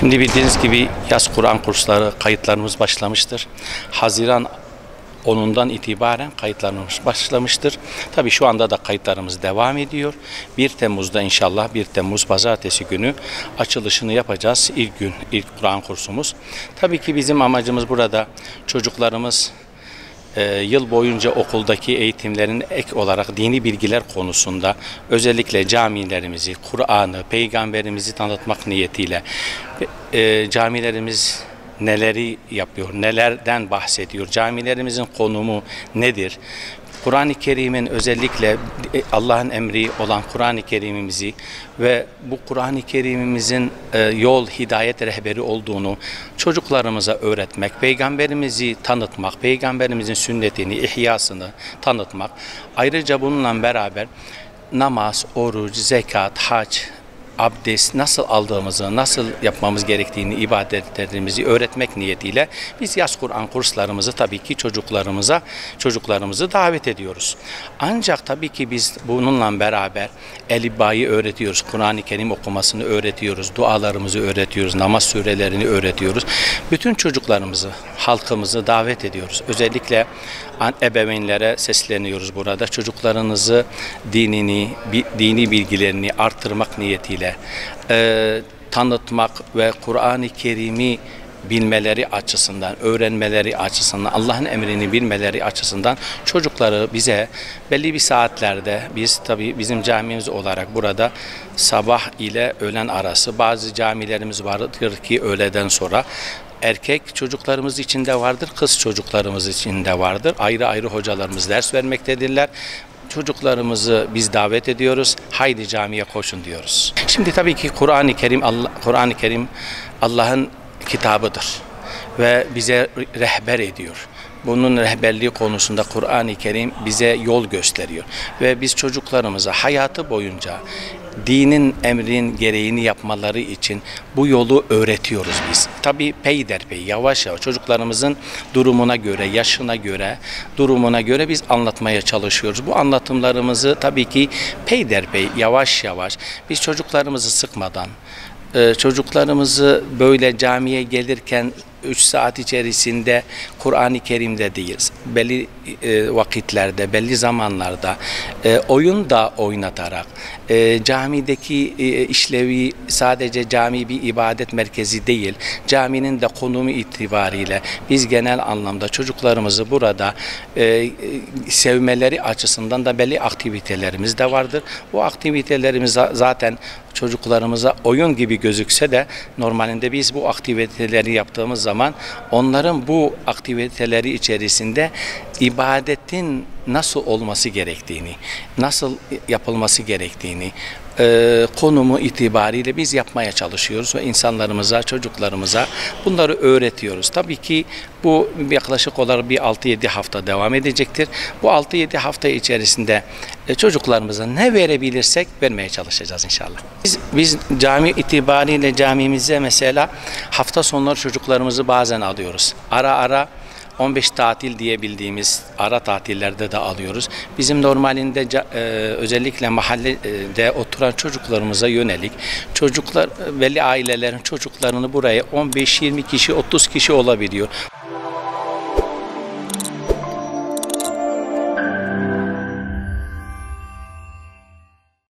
Şimdi bildiğiniz gibi yaz Kur'an kursları kayıtlarımız başlamıştır. Haziran 10'undan itibaren kayıtlarımız başlamıştır. Tabii şu anda da kayıtlarımız devam ediyor. 1 Temmuz'da inşallah 1 Temmuz Pazartesi günü açılışını yapacağız. İlk Kur'an kursumuz. Tabii ki bizim amacımız burada çocuklarımız yıl boyunca okuldaki eğitimlerin ek olarak dini bilgiler konusunda özellikle camilerimizi, Kur'an'ı, Peygamberimizi tanıtmak niyetiyle camilerimiz neleri yapıyor, nelerden bahsediyor, camilerimizin konumu nedir? Kur'an-ı Kerim'in özellikle Allah'ın emri olan Kur'an-ı Kerim'imizi ve bu Kur'an-ı Kerim'imizin yol, hidayet rehberi olduğunu çocuklarımıza öğretmek, Peygamberimizi tanıtmak, Peygamberimizin sünnetini, ihyasını tanıtmak. Ayrıca bununla beraber namaz, oruç, zekat, hac, abdest nasıl aldığımızı, nasıl yapmamız gerektiğini, ibadetlerimizi öğretmek niyetiyle biz yaz Kur'an kurslarımızı tabii ki çocuklarımızı davet ediyoruz. Ancak tabii ki biz bununla beraber Elifba'yı öğretiyoruz, Kur'an-ı Kerim okumasını öğretiyoruz, dualarımızı öğretiyoruz, namaz surelerini öğretiyoruz. Bütün çocuklarımızı, halkımızı davet ediyoruz. Özellikle ebeveynlere sesleniyoruz burada. Çocuklarınızı dini bilgilerini artırmak niyetiyle tanıtmak ve Kur'an-ı Kerim'i bilmeleri açısından, öğrenmeleri açısından, Allah'ın emrini bilmeleri açısından çocukları bize belli bir saatlerde, biz tabii bizim camimiz olarak burada sabah ile öğlen arası, bazı camilerimiz vardır ki öğleden sonra erkek çocuklarımız için de vardır, kız çocuklarımız için de vardır. Ayrı ayrı hocalarımız ders vermektedirler. Çocuklarımızı biz davet ediyoruz. Haydi camiye koşun diyoruz. Şimdi tabii ki Kur'an-ı Kerim Allah'ın kitabıdır ve bize rehber ediyor. Bunun rehberliği konusunda Kur'an-ı Kerim bize yol gösteriyor ve biz çocuklarımıza hayatı boyunca dinin emrin gereğini yapmaları için bu yolu öğretiyoruz biz. Tabii peyderpey, yavaş yavaş çocuklarımızın durumuna göre, yaşına göre, durumuna göre biz anlatmaya çalışıyoruz. Bu anlatımlarımızı tabii ki peyderpey, yavaş yavaş biz çocuklarımızı sıkmadan, çocuklarımızı böyle camiye gelirken 3 saat içerisinde Kur'an-ı Kerim'de değil, belli vakitlerde, belli zamanlarda oyun da oynatarak, camideki işlevi sadece cami bir ibadet merkezi değil, caminin de konumu itibariyle biz genel anlamda çocuklarımızı burada sevmeleri açısından da belli aktivitelerimiz de vardır. Bu aktivitelerimiz zaten çocuklarımıza oyun gibi gözükse de normalinde biz bu aktiviteleri yaptığımız zaman onların bu aktiviteleri içerisinde ibadetin nasıl olması gerektiğini, nasıl yapılması gerektiğini konumu itibariyle biz yapmaya çalışıyoruz ve insanlarımıza, çocuklarımıza bunları öğretiyoruz. Tabii ki bu yaklaşık olarak bir 6-7 hafta devam edecektir. Bu 6-7 hafta içerisinde çocuklarımıza ne verebilirsek vermeye çalışacağız inşallah. Biz cami itibariyle camimize mesela hafta sonları çocuklarımızı bazen alıyoruz. Ara ara 15 tatil diyebildiğimiz ara tatillerde de alıyoruz. Bizim normalinde özellikle mahallede oturan çocuklarımıza yönelik belli ailelerin çocuklarını buraya 15-20 kişi, 30 kişi olabiliyor.